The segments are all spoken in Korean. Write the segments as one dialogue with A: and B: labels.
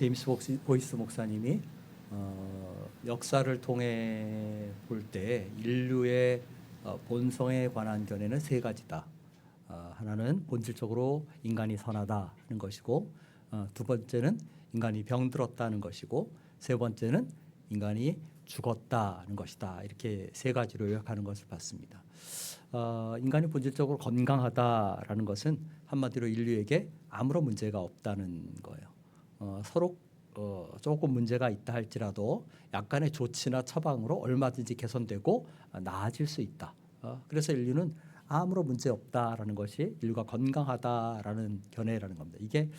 A: 제임스 보이스 목사님이 역사를 통해 볼 때 인류의 본성에 관한 견해는 세 가지다. 하나는 본질적으로 인간이 선하다는 것이고, 두 번째는 인간이 병들었다는 것이고, 세 번째는 인간이 죽었다는 것이다. 이렇게 세 가지로 요약하는 것을 봤습니다. 인간이 본질적으로 건강하다라는 것은 한마디로 인류에게 아무런 문제가 없다는 거예요. 서로 조금 문제가 있다 할지라도 약간의 조치나 처방으로 얼마든지 개선되고 나아질 수 있다. 그래서 인류는 아무런 문제 없다라는 것이 인류가 건강하다라는 견해라는 겁니다. 이게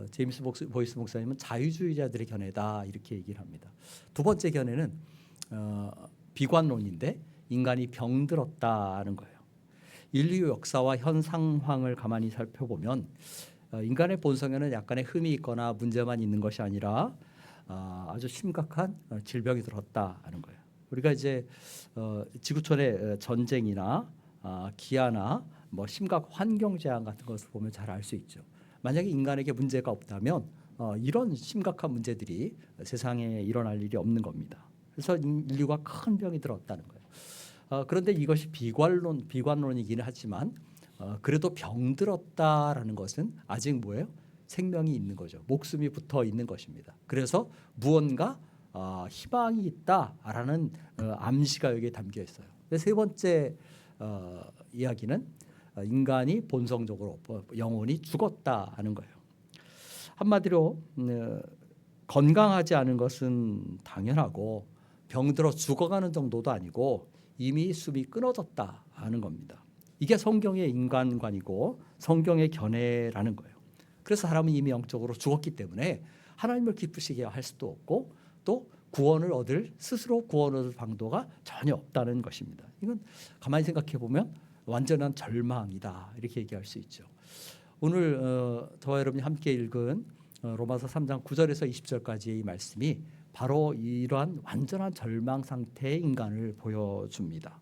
A: 제임스 보이스 목사님은 자유주의자들의 견해다 이렇게 얘기를 합니다. 두 번째 견해는 비관론인데 인간이 병들었다는 거예요. 인류 역사와 현 상황을 가만히 살펴보면 인간의 본성에는 약간의 흠이 있거나 문제만 있는 것이 아니라 아주 심각한 질병이 들었다는 거예요. 우리가 이제 지구촌의 전쟁이나 기아나 뭐 심각 환경 재앙 같은 것을 보면 잘 알 수 있죠. 만약에 인간에게 문제가 없다면 이런 심각한 문제들이 세상에 일어날 일이 없는 겁니다. 그래서 인류가 큰 병이 들었다는 거예요. 그런데 이것이 비관론이기는 하지만 그래도 병들었다라는 것은 아직 뭐예요? 생명이 있는 거죠. 목숨이 붙어 있는 것입니다. 그래서 무언가 희망이 있다라는 암시가 여기에 담겨 있어요. 세 번째 이야기는 인간이 본성적으로 영혼이 죽었다는 거예요. 한마디로 건강하지 않은 것은 당연하고 병들어 죽어가는 정도도 아니고 이미 숨이 끊어졌다 하는 겁니다. 이게 성경의 인간관이고 성경의 견해라는 거예요. 그래서 사람은 이미 영적으로 죽었기 때문에 하나님을 기쁘시게 할 수도 없고 또 스스로 구원을 얻을 방도가 전혀 없다는 것입니다. 이건 가만히 생각해 보면 완전한 절망이다 이렇게 얘기할 수 있죠. 오늘 저와 여러분이 함께 읽은 로마서 3장 9절에서 20절까지의 말씀이 바로 이러한 완전한 절망 상태의 인간을 보여줍니다.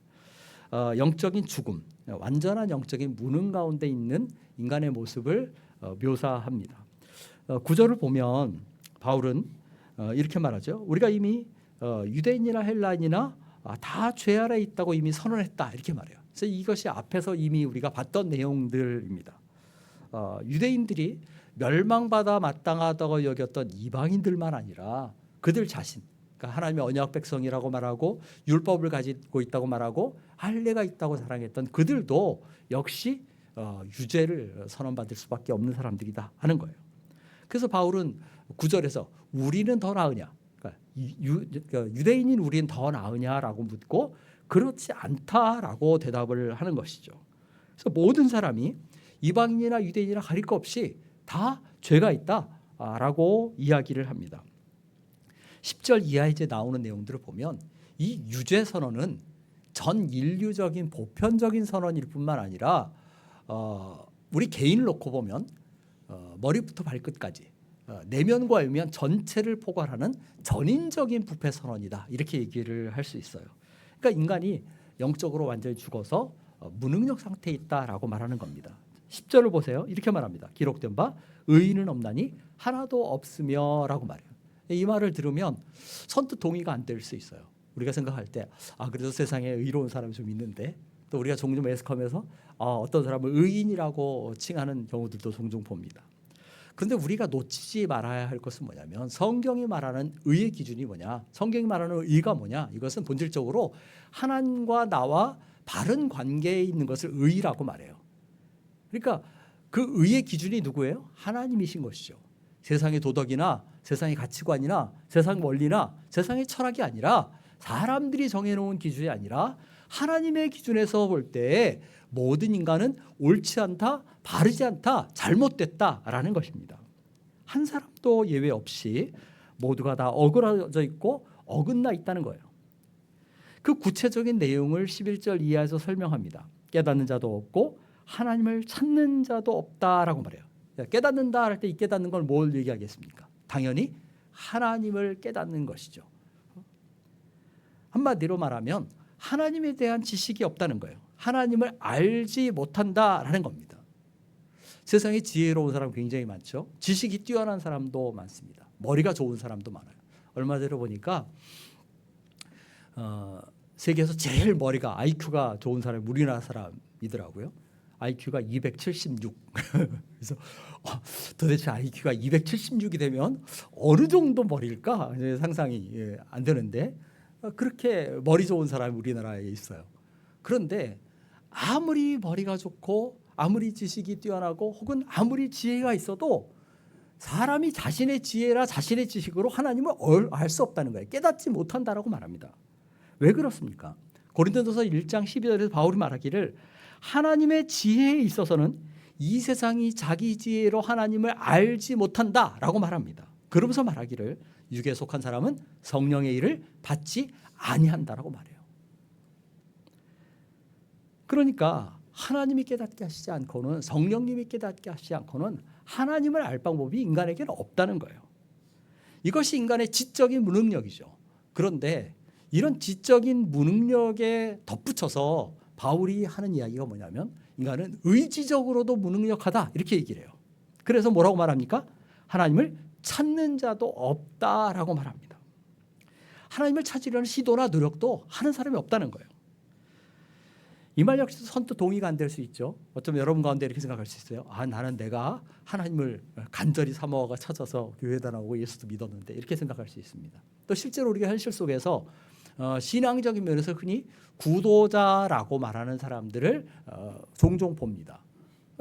A: 영적인 죽음, 완전한 영적인 무능 가운데 있는 인간의 모습을 묘사합니다. 9절을 보면 바울은 이렇게 말하죠. 우리가 이미 유대인이나 헬라인이나 다 죄 아래 있다고 이미 선언했다 이렇게 말해요. 그래서 이것이 앞에서 이미 우리가 봤던 내용들입니다. 유대인들이 멸망받아 마땅하다고 여겼던 이방인들만 아니라 그들 자신, 그러니까 하나님의 언약 백성이라고 말하고 율법을 가지고 있다고 말하고 할례가 있다고 자랑했던 그들도 역시 유죄를 선언받을 수밖에 없는 사람들이다 하는 거예요. 그래서 바울은 9절에서 우리는 더 나으냐, 그러니까 유대인인 우리는 더 나으냐라고 묻고 그렇지 않다라고 대답을 하는 것이죠. 그래서 모든 사람이 이방인이나 유대인이나 가릴 것 없이 다 죄가 있다라고 이야기를 합니다. 10절 이하에 이제 나오는 내용들을 보면 이 유죄 선언은 전 인류적인 보편적인 선언일 뿐만 아니라 우리 개인을 놓고 보면 머리부터 발끝까지 내면과 외면 전체를 포괄하는 전인적인 부패 선언이다 이렇게 얘기를 할 수 있어요. 그러니까 인간이 영적으로 완전히 죽어서 무능력 상태에 있다라고 말하는 겁니다. 10절을 보세요. 이렇게 말합니다. 기록된 바 의인은 없나니 하나도 없으며라고 말해요. 이 말을 들으면 선뜻 동의가 안 될 수 있어요. 우리가 생각할 때 그래도 세상에 의로운 사람이 좀 있는데, 또 우리가 종종 매스컴에서 어떤 사람을 의인이라고 칭하는 경우들도 종종 봅니다. 그런데 우리가 놓치지 말아야 할 것은 뭐냐면 성경이 말하는 의의 기준이 뭐냐, 성경이 말하는 의가 뭐냐, 이것은 본질적으로 하나님과 나와 바른 관계에 있는 것을 의라고 말해요. 그러니까 그 의의 기준이 누구예요? 하나님이신 것이죠. 세상의 도덕이나 세상의 가치관이나 세상 원리나 세상의 철학이 아니라 사람들이 정해놓은 기준이 아니라 하나님의 기준에서 볼 때 모든 인간은 옳지 않다, 바르지 않다, 잘못됐다라는 것입니다. 한 사람도 예외 없이 모두가 다 어그러져 있고 어긋나 있다는 거예요. 그 구체적인 내용을 11절 이하에서 설명합니다. 깨닫는 자도 없고 하나님을 찾는 자도 없다라고 말해요. 깨닫는다 할 때 이 깨닫는 걸 뭘 얘기하겠습니까? 당연히 하나님을 깨닫는 것이죠. 한마디로 말하면 하나님에 대한 지식이 없다는 거예요. 하나님을 알지 못한다라는 겁니다. 세상에 지혜로운 사람 굉장히 많죠. 지식이 뛰어난 사람도 많습니다. 머리가 좋은 사람도 많아요. 얼마 전에 보니까 세계에서 제일 머리가 IQ가 좋은 사람이 우리나라 사람이더라고요. IQ가 276. 그래서 도대체 IQ가 276이 되면 어느 정도 머리일까 상상이 안 되는데 그렇게 머리 좋은 사람이 우리나라에 있어요. 그런데 아무리 머리가 좋고 아무리 지식이 뛰어나고 혹은 아무리 지혜가 있어도 사람이 자신의 지혜나 자신의 지식으로 하나님을 알 수 없다는 거예요. 깨닫지 못한다라고 말합니다. 왜 그렇습니까? 고린도전서 1장 12절에서 바울이 말하기를 하나님의 지혜에 있어서는 이 세상이 자기 지혜로 하나님을 알지 못한다라고 말합니다. 그러면서 말하기를 육에 속한 사람은 성령의 일을 받지 아니한다라고 말해요. 그러니까 하나님이 깨닫게 하시지 않고는 성령님이 깨닫게 하시지 않고는 하나님을 알 방법이 인간에게는 없다는 거예요. 이것이 인간의 지적인 무능력이죠. 그런데 이런 지적인 무능력에 덧붙여서 바울이 하는 이야기가 뭐냐면 인간은 의지적으로도 무능력하다 이렇게 얘기를 해요. 그래서 뭐라고 말합니까? 하나님을 찾는 자도 없다라고 말합니다. 하나님을 찾으려는 시도나 노력도 하는 사람이 없다는 거예요. 이 말 역시 선뜻 동의가 안 될 수 있죠. 어쩌면 여러분 가운데 이렇게 생각할 수 있어요. 나는 내가 하나님을 간절히 사모하고 찾아서 교회도 나오고 예수도 믿었는데 이렇게 생각할 수 있습니다. 또 실제로 우리가 현실 속에서 신앙적인 면에서 흔히 구도자라고 말하는 사람들을 종종 봅니다.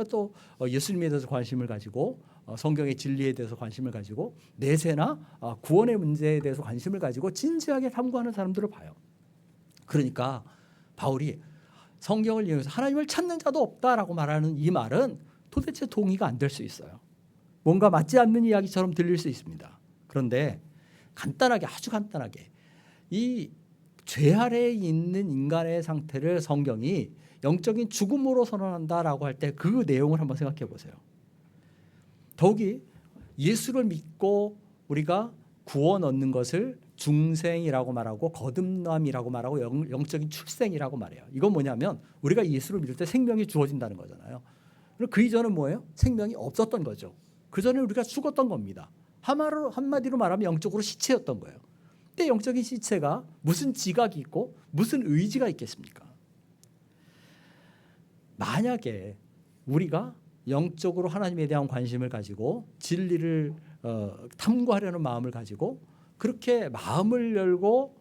A: 또 예수님에 대해서 관심을 가지고 성경의 진리에 대해서 관심을 가지고 내세나 구원의 문제에 대해서 관심을 가지고 진지하게 탐구하는 사람들을 봐요. 그러니까 바울이 성경을 이용해서 하나님을 찾는 자도 없다라고 말하는 이 말은 도대체 동의가 안 될 수 있어요. 뭔가 맞지 않는 이야기처럼 들릴 수 있습니다. 그런데 간단하게 아주 간단하게 이 죄 아래에 있는 인간의 상태를 성경이 영적인 죽음으로 선언한다라고 할 때 그 내용을 한번 생각해 보세요. 더욱이 예수를 믿고 우리가 구원 얻는 것을 중생이라고 말하고 거듭남이라고 말하고 영적인 출생이라고 말해요. 이건 뭐냐면 우리가 예수를 믿을 때 생명이 주어진다는 거잖아요. 그 이전은 뭐예요? 생명이 없었던 거죠. 그 전에 우리가 죽었던 겁니다. 한마디로 말하면 영적으로 시체였던 거예요. 근데 영적인 시체가 무슨 지각이 있고 무슨 의지가 있겠습니까? 만약에 우리가 영적으로 하나님에 대한 관심을 가지고 진리를 탐구하려는 마음을 가지고 그렇게 마음을 열고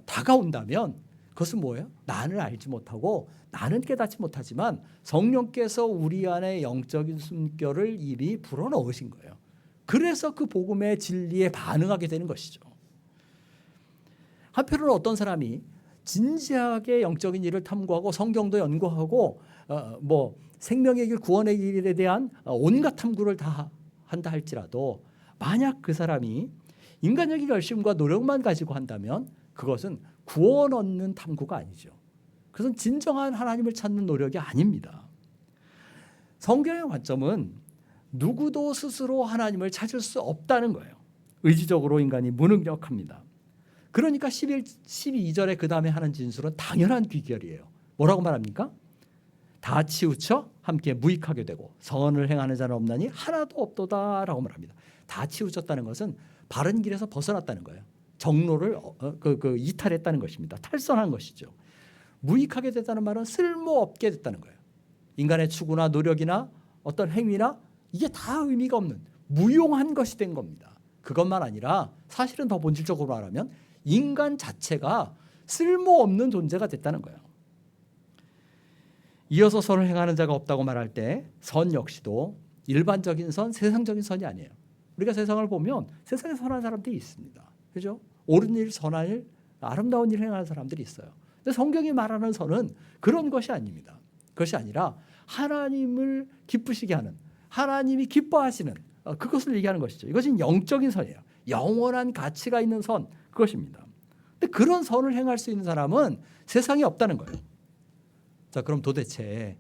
A: 다가온다면 그것은 뭐예요? 나는 알지 못하고 나는 깨닫지 못하지만 성령께서 우리 안에 영적인 숨결을 이미 불어넣으신 거예요. 그래서 그 복음의 진리에 반응하게 되는 것이죠. 한편으로 어떤 사람이 진지하게 영적인 일을 탐구하고 성경도 연구하고 생명의 길, 구원의 길에 대한 온갖 탐구를 다 한다 할지라도 만약 그 사람이 인간적인 열심과 노력만 가지고 한다면 그것은 구원 얻는 탐구가 아니죠. 그것은 진정한 하나님을 찾는 노력이 아닙니다. 성경의 관점은 누구도 스스로 하나님을 찾을 수 없다는 거예요. 의지적으로 인간이 무능력합니다. 그러니까 12절에 그 다음에 하는 진술은 당연한 귀결이에요. 뭐라고 말합니까? 다 치우쳐 함께 무익하게 되고 선을 행하는 자는 없나니 하나도 없도다라고 말합니다. 다 치우쳤다는 것은 바른 길에서 벗어났다는 거예요. 정로를 이탈했다는 것입니다. 탈선한 것이죠. 무익하게 됐다는 말은 쓸모없게 됐다는 거예요. 인간의 추구나 노력이나 어떤 행위나 이게 다 의미가 없는 무용한 것이 된 겁니다. 그것만 아니라 사실은 더 본질적으로 말하면 인간 자체가 쓸모없는 존재가 됐다는 거예요. 이어서 선을 행하는 자가 없다고 말할 때 선 역시도 일반적인 선, 세상적인 선이 아니에요. 우리가 세상을 보면 세상에 선한 사람들이 있습니다. 그죠? 옳은 일, 선한 일, 아름다운 일 행하는 사람들이 있어요. 근데 성경이 말하는 선은 그런 것이 아닙니다. 그것이 아니라 하나님을 기쁘시게 하는, 하나님이 기뻐하시는 그것을 얘기하는 것이죠. 이것은 영적인 선이에요. 영원한 가치가 있는 선, 그것입니다. 근데 그런 선을 행할 수 있는 사람은 세상에 없다는 거예요. 자, 그럼 도대체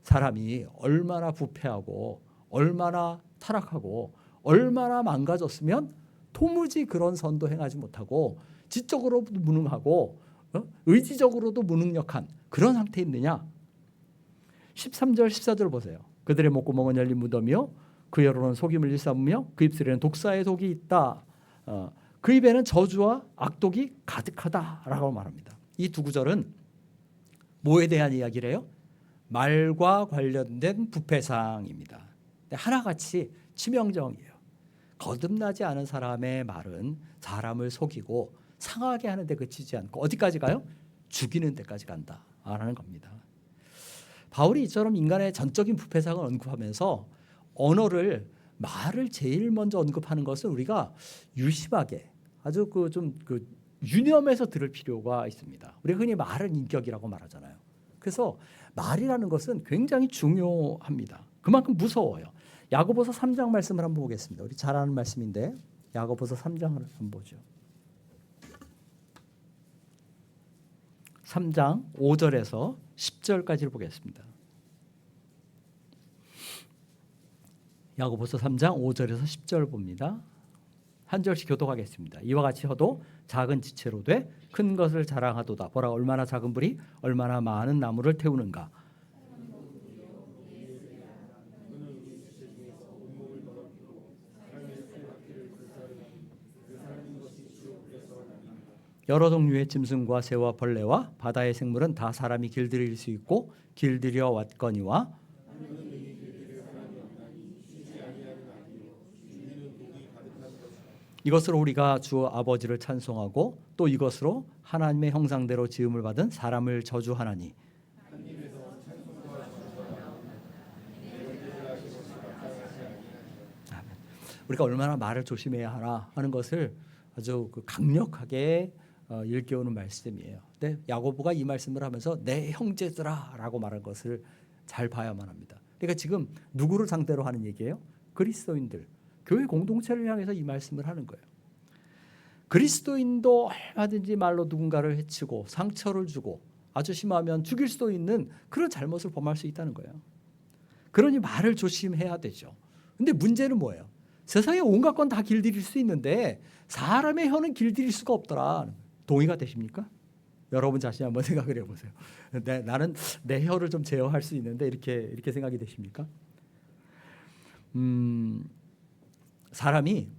A: 사람이 얼마나 부패하고 얼마나 타락하고 얼마나 망가졌으면 도무지 그런 선도 행하지 못하고 지적으로도 무능하고 의지적으로도 무능력한 그런 상태에 있느냐? 13절 14절 보세요. 그들의 목구멍은 열린 무덤이요 그 혀로는 속임을 일삼으며 그 입술에는 독사의 독이 있다. 그 입에는 저주와 악독이 가득하다라고 말합니다. 이 두 구절은 뭐에 대한 이야기를 해요? 말과 관련된 부패상입니다. 하나같이 치명적이에요. 거듭나지 않은 사람의 말은 사람을 속이고 상하게 하는 데 그치지 않고 어디까지 가요? 죽이는 데까지 간다라는 겁니다. 바울이 이처럼 인간의 전적인 부패상을 언급하면서 언어를 말을 제일 먼저 언급하는 것은 우리가 유심하게 아주 좀 유념해서 들을 필요가 있습니다. 우리가 흔히 말은 인격이라고 말하잖아요. 그래서 말이라는 것은 굉장히 중요합니다. 그만큼 무서워요. 야고보서 3장 말씀을 한번 보겠습니다. 우리 잘 아는 말씀인데 야고보서 3장을 한번 보죠. 3장 5절에서 10절까지를 보겠습니다. 야고보서 3장 5절에서 10절 봅니다. 한 절씩 교독하겠습니다. 이와 같이 혀도 작은 지체로 돼 큰 것을 자랑하도다. 보라 얼마나 작은 불이 얼마나 많은 나무를 태우는가. 여러 종류의 짐승과 새와 벌레와 바다의 생물은 다 사람이 길들일 수 있고 길들여 왔거니와 이것으로 우리가 주 아버지를 찬송하고 또 이것으로 하나님의 형상대로 지음을 받은 사람을 저주하나니 우리가 얼마나 말을 조심해야 하나 하는 것을 아주 강력하게 일깨우는 말씀이에요. 근데 야고보가 이 말씀을 하면서 내 형제들아라고 말한 것을 잘 봐야만 합니다. 그러니까 지금 누구를 상대로 하는 얘기예요? 그리스도인들, 교회 공동체를 향해서 이 말씀을 하는 거예요. 그리스도인도 얼마든지 말로 누군가를 해치고 상처를 주고 아주 심하면 죽일 수도 있는 그런 잘못을 범할 수 있다는 거예요. 그러니 말을 조심해야 되죠. 근데 문제는 뭐예요? 세상에 온갖 건 다 길들일 수 있는데 사람의 혀는 길들일 수가 없더라. 동의가 되십니까? 여러분 자신이 한번 생각을 해보세요. 나는 내 혀를 좀 제어할 수 있는데 이렇게 생각이 되십니까? 사람이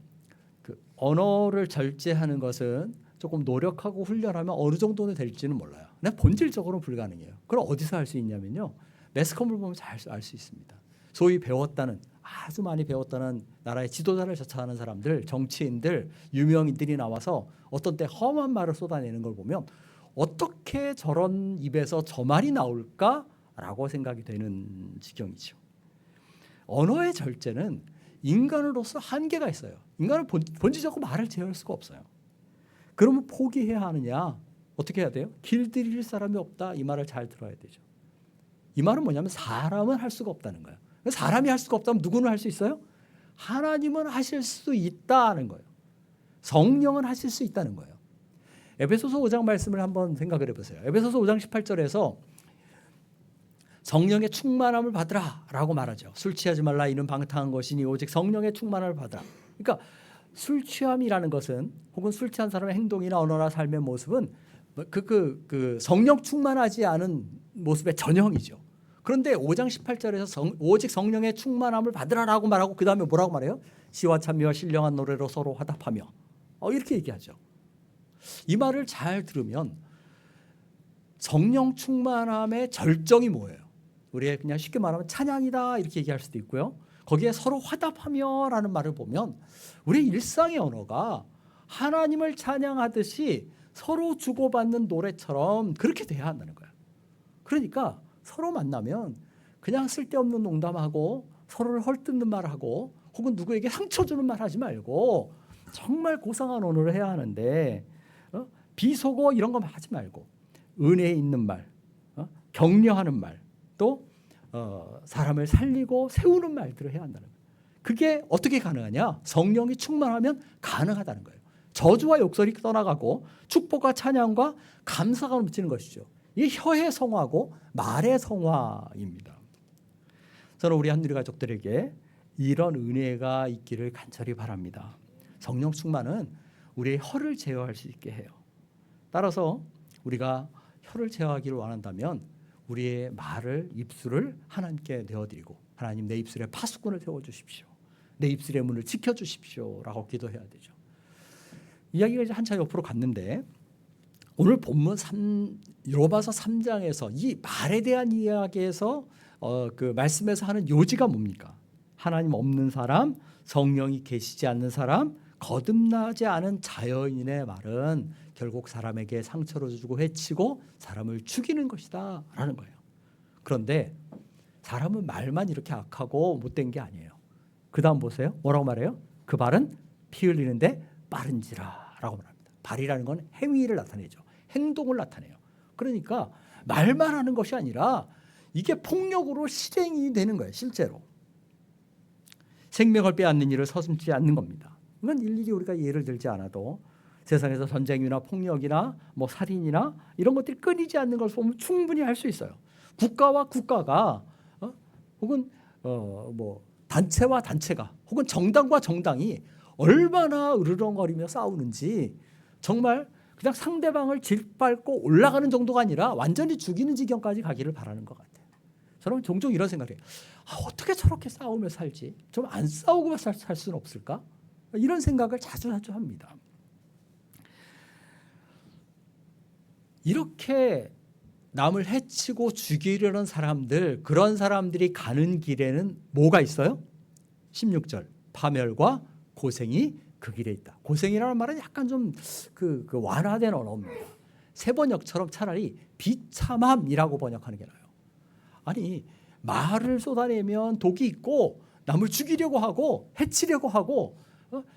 A: 그 언어를 절제하는 것은 조금 노력하고 훈련하면 어느 정도는 될지는 몰라요. 근데 본질적으로는 불가능해요. 그럼 어디서 할 수 있냐면요. 매스컴을 보면 잘 알 수 있습니다. 소위 배웠다는 아주 많이 배웠다는 나라의 지도자를 자처하는 사람들, 정치인들, 유명인들이 나와서 어떤 때 험한 말을 쏟아내는 걸 보면 어떻게 저런 입에서 저 말이 나올까라고 생각이 되는 지경이죠. 언어의 절제는 인간으로서 한계가 있어요. 인간은 본질적으로 말을 제어할 수가 없어요. 그러면 포기해야 하느냐? 어떻게 해야 돼요? 길들일 사람이 없다. 이 말을 잘 들어야 되죠. 이 말은 뭐냐면 사람은 할 수가 없다는 거예요. 사람이 할 수가 없다면 누구는 할 수 있어요? 하나님은 하실 수 있다는 거예요. 성령은 하실 수 있다는 거예요. 에베소서 5장 말씀을 한번 생각을 해보세요. 에베소서 5장 18절에서 성령의 충만함을 받으라 라고 말하죠. 술 취하지 말라 이는 방탕한 것이니 오직 성령의 충만함을 받으라. 그러니까 술 취함이라는 것은 혹은 술 취한 사람의 행동이나 언어나 삶의 모습은 그 성령 충만하지 않은 모습의 전형이죠. 그런데 5장 18절에서 오직 성령의 충만함을 받으라라고 말하고 그 다음에 뭐라고 말해요? 시와 찬미와 신령한 노래로 서로 화답하며 이렇게 얘기하죠. 이 말을 잘 들으면 성령 충만함의 절정이 뭐예요? 우리 그냥 쉽게 말하면 찬양이다 이렇게 얘기할 수도 있고요. 거기에 서로 화답하며라는 말을 보면 우리 일상의 언어가 하나님을 찬양하듯이 서로 주고받는 노래처럼 그렇게 돼야 한다는 거예요. 그러니까 서로 만나면 그냥 쓸데없는 농담하고 서로를 헐뜯는 말하고 혹은 누구에게 상처 주는 말 하지 말고 정말 고상한 언어를 해야 하는데 비속어 이런 거 하지 말고 은혜 있는 말, 격려하는 말, 또 사람을 살리고 세우는 말들을 해야 한다는 거예요. 그게 어떻게 가능하냐? 성령이 충만하면 가능하다는 거예요. 저주와 욕설이 떠나가고 축복과 찬양과 감사가 넘치는 것이죠. 이게 혀의 성화고 말의 성화입니다. 저는 우리 한누리 가족들에게 이런 은혜가 있기를 간절히 바랍니다. 성령 충만은 우리의 혀를 제어할 수 있게 해요. 따라서 우리가 혀를 제어하기를 원한다면 우리의 말을 입술을 하나님께 내어드리고 하나님 내 입술에 파수꾼을 세워주십시오. 내 입술의 문을 지켜주십시오라고 기도해야 되죠. 이야기가 이제 한참 옆으로 갔는데 오늘 본문 로마서 3장에서 이 말에 대한 이야기에서 그 말씀에서 하는 요지가 뭡니까? 하나님 없는 사람, 성령이 계시지 않는 사람, 거듭나지 않은 자연인의 말은 결국 사람에게 상처를 주고 해치고 사람을 죽이는 것이다 라는 거예요. 그런데 사람은 말만 이렇게 악하고 못된 게 아니에요. 그 다음 보세요. 뭐라고 말해요? 그 발은 피 흘리는데 빠른지라 라고 말합니다. 발이라는 건 행위를 나타내죠. 행동을 나타내요. 그러니까 말만 하는 것이 아니라 이게 폭력으로 실행이 되는 거예요. 실제로. 생명을 빼앗는 일을 서슴지 않는 겁니다. 이건 일일이 우리가 예를 들지 않아도 세상에서 전쟁이나 폭력이나 뭐 살인이나 이런 것들이 끊이지 않는 걸 보면 충분히 할 수 있어요. 국가와 국가가 혹은 뭐 단체와 단체가 혹은 정당과 정당이 얼마나 으르렁거리며 싸우는지 정말 그냥 상대방을 짓밟고 올라가는 정도가 아니라 완전히 죽이는 지경까지 가기를 바라는 것 같아요. 저는 종종 이런 생각을 해요. 어떻게 저렇게 싸우며 살지? 좀 안 싸우고 살 수는 없을까? 이런 생각을 자주 합니다. 이렇게 남을 해치고 죽이려는 사람들, 그런 사람들이 가는 길에는 뭐가 있어요? 16절 파멸과 고생이 그 길에 있다. 고생이라는 말은 약간 좀 그 완화된 언어입니다. 세번역처럼 차라리 비참함이라고 번역하는 게 나아요. 아니 말을 쏟아내면 독이 있고 남을 죽이려고 하고 해치려고 하고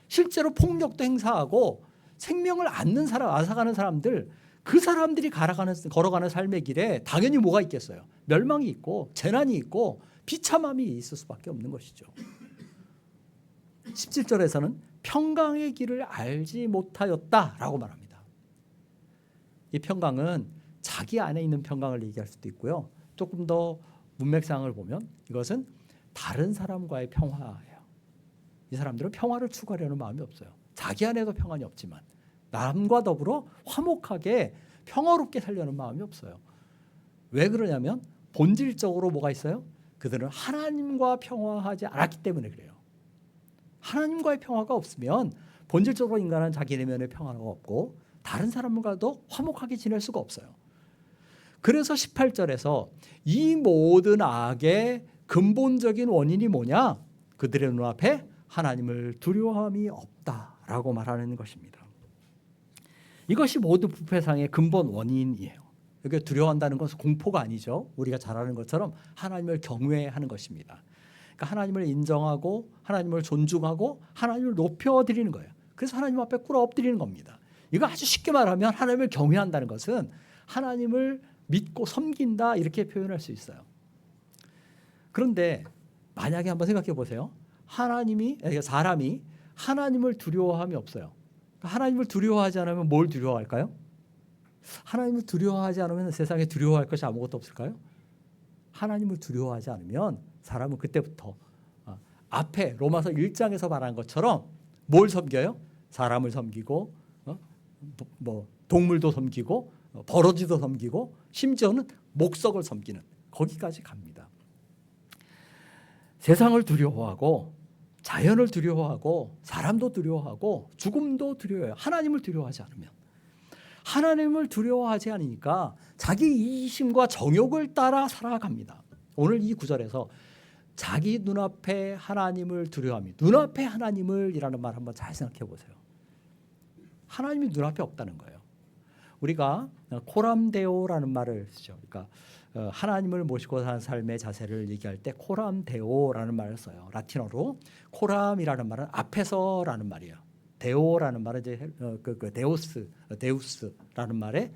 A: 실제로 폭력도 행사하고 생명을 앗아가는 사람들, 그 사람들이 걸어가는 삶의 길에 당연히 뭐가 있겠어요? 멸망이 있고 재난이 있고 비참함이 있을 수밖에 없는 것이죠. 17절에서는 평강의 길을 알지 못하였다라고 말합니다. 이 평강은 자기 안에 있는 평강을 얘기할 수도 있고요. 조금 더 문맥상을 보면 이것은 다른 사람과의 평화예요. 이 사람들은 평화를 추구하려는 마음이 없어요. 자기 안에도 평안이 없지만 남과 더불어 화목하게 평화롭게 살려는 마음이 없어요. 왜 그러냐면 본질적으로 뭐가 있어요? 그들은 하나님과 평화하지 않았기 때문에 그래요. 하나님과의 평화가 없으면 본질적으로 인간은 자기 내면의 평화가 없고 다른 사람과도 화목하게 지낼 수가 없어요. 그래서 18절에서 이 모든 악의 근본적인 원인이 뭐냐? 그들의 눈앞에 하나님을 두려워함이 없다라고 말하는 것입니다. 이것이 모든 부패상의 근본 원인이에요. 여기 두려워한다는 것은 공포가 아니죠. 우리가 잘 아는 것처럼 하나님을 경외하는 것입니다. 그러니까 하나님을 인정하고 하나님을 존중하고 하나님을 높여드리는 거예요. 그래서 하나님 앞에 꿇어 엎드리는 겁니다. 이거 아주 쉽게 말하면 하나님을 경외한다는 것은 하나님을 믿고 섬긴다 이렇게 표현할 수 있어요. 그런데 만약에 한번 생각해 보세요. 사람이 하나님을 두려워함이 없어요. 하나님을 두려워하지 않으면 뭘 두려워할까요? 하나님을 두려워하지 않으면 세상에 두려워할 것이 아무것도 없을까요? 하나님을 두려워하지 않으면 사람은 그때부터 앞에 로마서 1장에서 말한 것처럼 뭘 섬겨요? 사람을 섬기고 뭐 동물도 섬기고 버러지도 섬기고 심지어는 목석을 섬기는 거기까지 갑니다. 세상을 두려워하고 자연을 두려워하고 사람도 두려워하고 죽음도 두려워해요. 하나님을 두려워하지 않으면. 하나님을 두려워하지 않으니까 자기 이기심과 정욕을 따라 살아갑니다. 오늘 이 구절에서 자기 눈앞에 하나님을 두려워함이, 눈앞에 하나님을 이라는 말 한번 잘 생각해 보세요. 하나님이 눈앞에 없다는 거예요. 우리가 코람데오라는 말을 쓰죠. 그러니까 하나님을 모시고 사는 삶의 자세를 얘기할 때 코람데오라는 말을 써요. 라틴어로. 코람이라는 말은 앞에서라는 말이에요. 데오라는 말은 이제 데우스라는 말에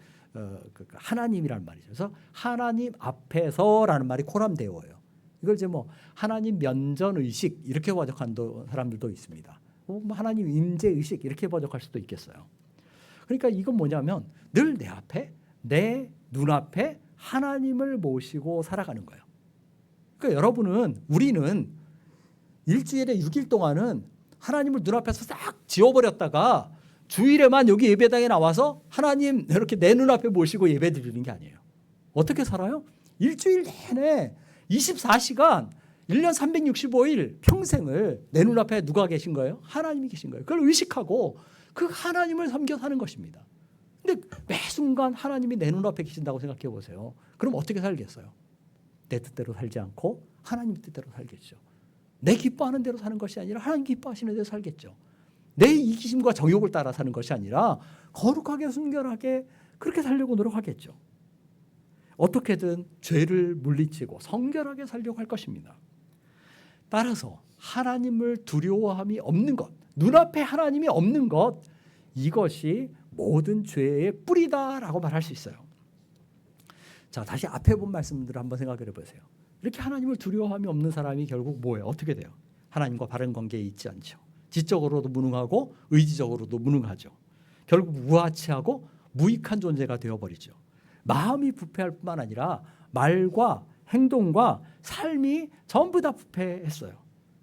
A: 하나님이라는 말이죠. 그래서 하나님 앞에서라는 말이 코람데오예요. 이걸 이제 뭐 하나님 면전 의식 이렇게 번역한 사람들도 있습니다. 하나님 임재 의식 이렇게 번역할 수도 있겠어요. 그러니까 이건 뭐냐면 늘 내 앞에 내 눈앞에 하나님을 모시고 살아가는 거예요. 그러니까 우리는 일주일에 6일 동안은 하나님을 눈앞에서 싹 지워버렸다가 주일에만 여기 예배당에 나와서 하나님 이렇게 내 눈앞에 모시고 예배 드리는 게 아니에요. 어떻게 살아요? 일주일 내내 24시간 1년 365일 평생을 내 눈앞에 누가 계신 거예요? 하나님이 계신 거예요. 그걸 의식하고 그 하나님을 섬겨 사는 것입니다. 근데 매 순간 하나님이 내 눈앞에 계신다고 생각해 보세요. 그럼 어떻게 살겠어요? 내 뜻대로 살지 않고 하나님 뜻대로 살겠죠. 내 기뻐하는 대로 사는 것이 아니라 하나님 기뻐하시는 대로 살겠죠. 내 이기심과 정욕을 따라 사는 것이 아니라 거룩하게 순결하게 그렇게 살려고 노력하겠죠. 어떻게든 죄를 물리치고 성결하게 살려고 할 것입니다. 따라서 하나님을 두려워함이 없는 것, 눈앞에 하나님이 없는 것, 이것이 모든 죄의 뿌리다라고 말할 수 있어요. 자, 다시 앞에 본 말씀들을 한번 생각해 보세요. 이렇게 하나님을 두려워함이 없는 사람이 결국 뭐예요? 어떻게 돼요? 하나님과 바른 관계에 있지 않죠. 지적으로도 무능하고 의지적으로도 무능하죠. 결국 무아치하고 무익한 존재가 되어버리죠. 마음이 부패할 뿐만 아니라 말과 행동과 삶이 전부 다 부패했어요.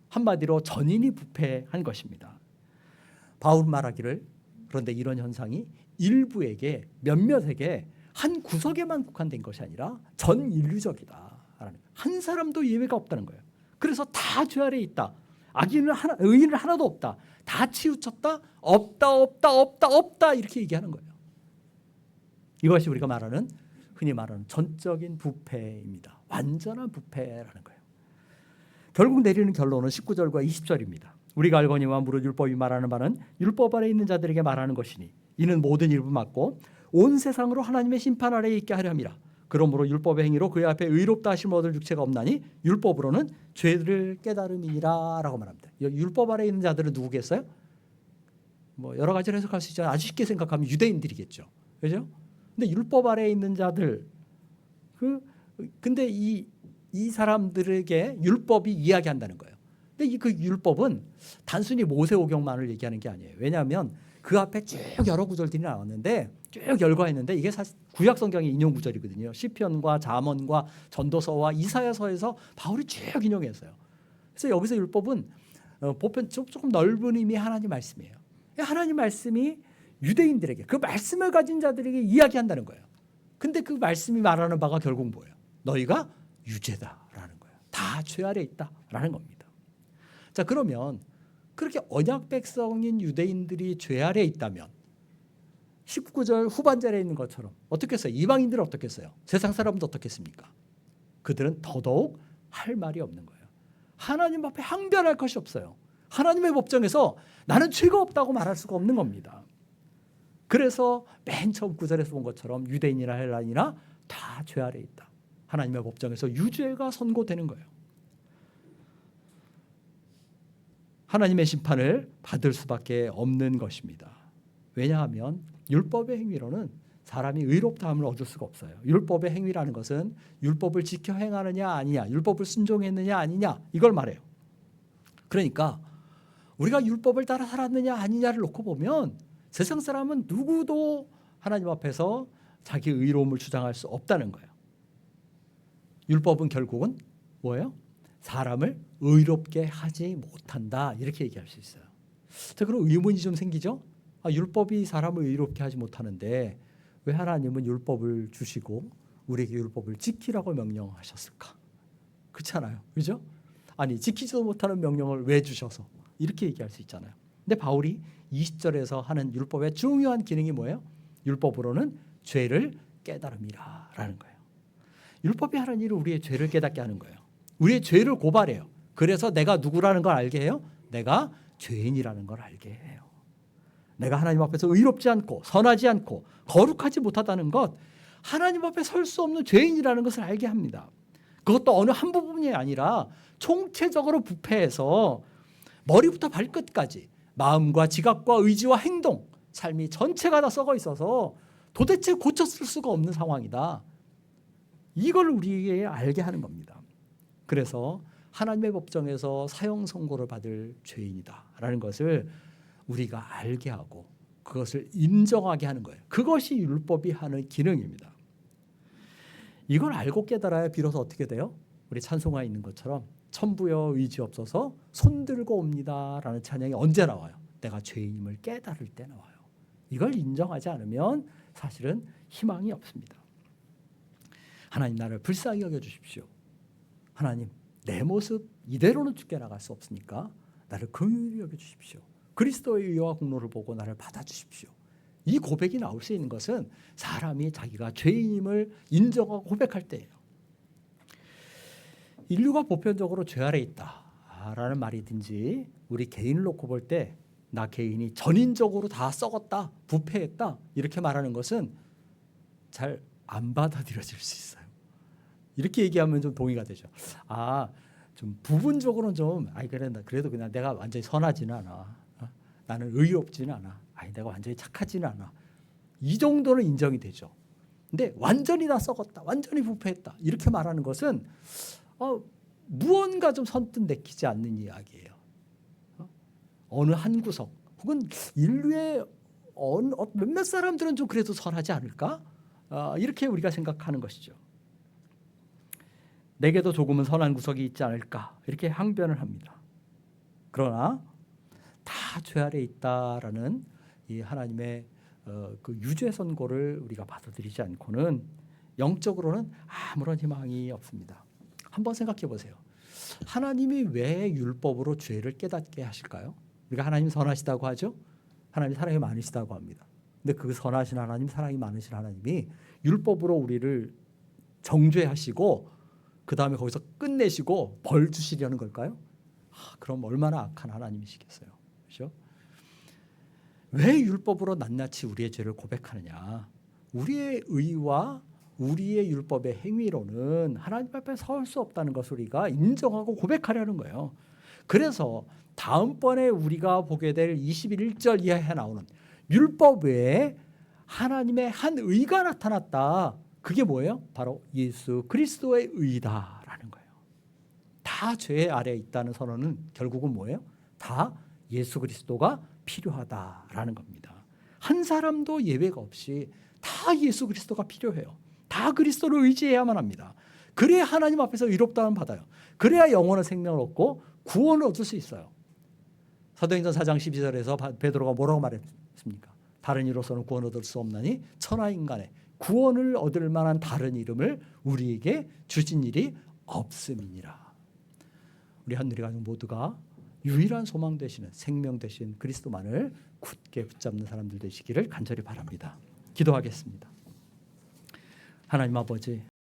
A: 한마디로 전인이 부패한 것입니다. 바울 말하기를 그런데 이런 현상이 일부에게 몇몇에게 한 구석에만 국한된 것이 아니라 전 인류적이다. 한 사람도 예외가 없다는 거예요. 그래서 다 죄 아래에 있다. 악인은 의인은 하나도 없다. 다 치우쳤다. 없다 이렇게 얘기하는 거예요. 이것이 우리가 말하는 흔히 말하는 전적인 부패입니다. 완전한 부패라는 거예요. 결국 내리는 결론은 19절과 20절입니다. 우리가 알거니와 무릇 율법이 말하는 바는 율법 아래 있는 자들에게 말하는 것이니 이는 모든 일부 맞고 온 세상으로 하나님의 심판 아래에 있게 하려 함이라. 그러므로 율법의 행위로 그의 앞에 의롭다 하심을 얻을 육체가 없나니 율법으로는 죄를 깨달음이니라 라고 말합니다. 율법 아래 있는 자들은 누구겠어요? 뭐 여러 가지로 해석할 수 있지만 아주 쉽게 생각하면 유대인들이겠죠. 그렇죠? 근데 율법 아래에 있는 자들 근데 이 사람들에게 율법이 이야기한다는 거예요. 근데 그 율법은 단순히 모세오경만을 얘기하는 게 아니에요. 왜냐하면 그 앞에 쭉 여러 구절들이 나왔는데 쭉 열거했는데 이게 사실 구약 성경의 인용 구절이거든요. 시편과 잠언과 전도서와 이사야서에서 바울이 쭉 인용했어요. 그래서 여기서 율법은 보편 조금 넓은 의미의 하나님 말씀이에요. 하나님 말씀이 유대인들에게 그 말씀을 가진 자들에게 이야기한다는 거예요. 근데 그 말씀이 말하는 바가 결국 뭐예요? 너희가 유죄다라는 거예요. 다 죄 아래 있다라는 겁니다. 자, 그러면 그렇게 언약 백성인 유대인들이 죄 아래 있다면 19절 후반절에 있는 것처럼 어떻게 했어요? 이방인들은 어떻게 했어요? 세상 사람도 어떻게 했습니까? 그들은 더더욱 할 말이 없는 거예요. 하나님 앞에 항변할 것이 없어요. 하나님의 법정에서 나는 죄가 없다고 말할 수가 없는 겁니다. 그래서 맨 처음 9절에서 본 것처럼 유대인이나 헬라인이나 다 죄 아래 있다. 하나님의 법정에서 유죄가 선고되는 거예요. 하나님의 심판을 받을 수밖에 없는 것입니다. 왜냐하면 율법의 행위로는 사람이 의롭다함을 얻을 수가 없어요. 율법의 행위라는 것은 율법을 지켜 행하느냐 아니냐, 율법을 순종했느냐 아니냐 이걸 말해요. 그러니까 우리가 율법을 따라 살았느냐 아니냐를 놓고 보면 세상 사람은 누구도 하나님 앞에서 자기 의로움을 주장할 수 없다는 거예요. 율법은 결국은 뭐예요? 사람을 의롭게 하지 못한다 이렇게 얘기할 수 있어요. 자, 그럼 의문이 좀 생기죠? 율법이 사람을 의롭게 하지 못하는데 왜 하나님은 율법을 주시고 우리에게 율법을 지키라고 명령하셨을까? 그렇잖아요. 그죠? 아니 지키지도 못하는 명령을 왜 주셔서 이렇게 얘기할 수 있잖아요. 근데 바울이 20절에서 하는 율법의 중요한 기능이 뭐예요? 율법으로는 죄를 깨달음이라 라는 거예요. 율법이 하는 일은 우리의 죄를 깨닫게 하는 거예요. 우리의 죄를 고발해요. 그래서 내가 누구라는 걸 알게 해요. 내가 죄인이라는 걸 알게 해요. 내가 하나님 앞에서 의롭지 않고 선하지 않고 거룩하지 못하다는 것, 하나님 앞에 설 수 없는 죄인이라는 것을 알게 합니다. 그것도 어느 한 부분이 아니라 총체적으로 부패해서 머리부터 발끝까지 마음과 지각과 의지와 행동, 삶이 전체가 다 썩어 있어서 도대체 고쳤을 수가 없는 상황이다. 이걸 우리에게 알게 하는 겁니다. 그래서 하나님의 법정에서 사형 선고를 받을 죄인이다라는 것을 우리가 알게 하고 그것을 인정하게 하는 거예요. 그것이 율법이 하는 기능입니다. 이걸 알고 깨달아야 비로소 어떻게 돼요? 우리 찬송가에 있는 것처럼 천부여 의지 없어서 손들고 옵니다라는 찬양이 언제 나와요? 내가 죄인임을 깨달을 때 나와요. 이걸 인정하지 않으면 사실은 희망이 없습니다. 하나님 나를 불쌍히 여겨주십시오. 하나님 내 모습 이대로는 죽게 나갈 수 없으니까 나를 긍휼히 여겨주십시오. 그리스도의 의와 공로를 보고 나를 받아주십시오. 이 고백이 나올 수 있는 것은 사람이 자기가 죄인임을 인정하고 고백할 때예요. 인류가 보편적으로 죄 아래 있다라는 말이든지 우리 개인을 놓고 볼 때 나 개인이 전인적으로 다 썩었다, 부패했다 이렇게 말하는 것은 잘 안 받아들여질 수 있어요. 이렇게 얘기하면 좀 동의가 되죠. 좀 부분적으로는 좀 그래도 그냥 내가 완전히 선하지는 않아. 나는 의롭지는 않아. 내가 완전히 착하지는 않아. 이 정도는 인정이 되죠. 근데 완전히 다 썩었다, 완전히 부패했다 이렇게 말하는 것은 무언가 좀 선뜻 내키지 않는 이야기예요. 어느 한 구석 혹은 인류의 몇몇 사람들은 좀 그래도 선하지 않을까? 이렇게 우리가 생각하는 것이죠. 내게도 조금은 선한 구석이 있지 않을까 이렇게 항변을 합니다. 그러나 다 죄 아래 있다라는 이 하나님의 그 유죄 선고를 우리가 받아들이지 않고는 영적으로는 아무런 희망이 없습니다. 한번 생각해 보세요. 하나님이 왜 율법으로 죄를 깨닫게 하실까요? 우리가 하나님 선하시다고 하죠. 하나님 사랑이 많으시다고 합니다. 근데 그 선하신 하나님, 사랑이 많으신 하나님이 율법으로 우리를 정죄하시고 그 다음에 거기서 끝내시고 벌 주시려는 걸까요? 그럼 얼마나 악한 하나님이시겠어요. 그렇죠? 왜 율법으로 낱낱이 우리의 죄를 고백하느냐? 우리의 의와 우리의 율법의 행위로는 하나님 앞에 설 수 없다는 것을 우리가 인정하고 고백하려는 거예요. 그래서 다음번에 우리가 보게 될 21절 이하에 나오는 율법 외에 하나님의 한 의가 나타났다. 그게 뭐예요? 바로 예수 그리스도의 의다라는 거예요. 다 죄 아래에 있다는 선언은 결국은 뭐예요? 다 예수 그리스도가 필요하다라는 겁니다. 한 사람도 예외가 없이 다 예수 그리스도가 필요해요. 다 그리스도를 의지해야만 합니다. 그래야 하나님 앞에서 의롭다함을 받아요. 그래야 영원한 생명을 얻고 구원을 얻을 수 있어요. 사도행전 4장 12절에서 베드로가 뭐라고 말했습니까? 다른 이로서는 구원 얻을 수 없나니 천하 인간의 구원을 얻을 만한 다른 이름을 우리에게 주신 일이 없음이니라. 우리 한누리 가족 모두가 유일한 소망 되시는 생명 되신 그리스도만을 굳게 붙잡는 사람들 되시기를 간절히 바랍니다. 기도하겠습니다. 하나님 아버지,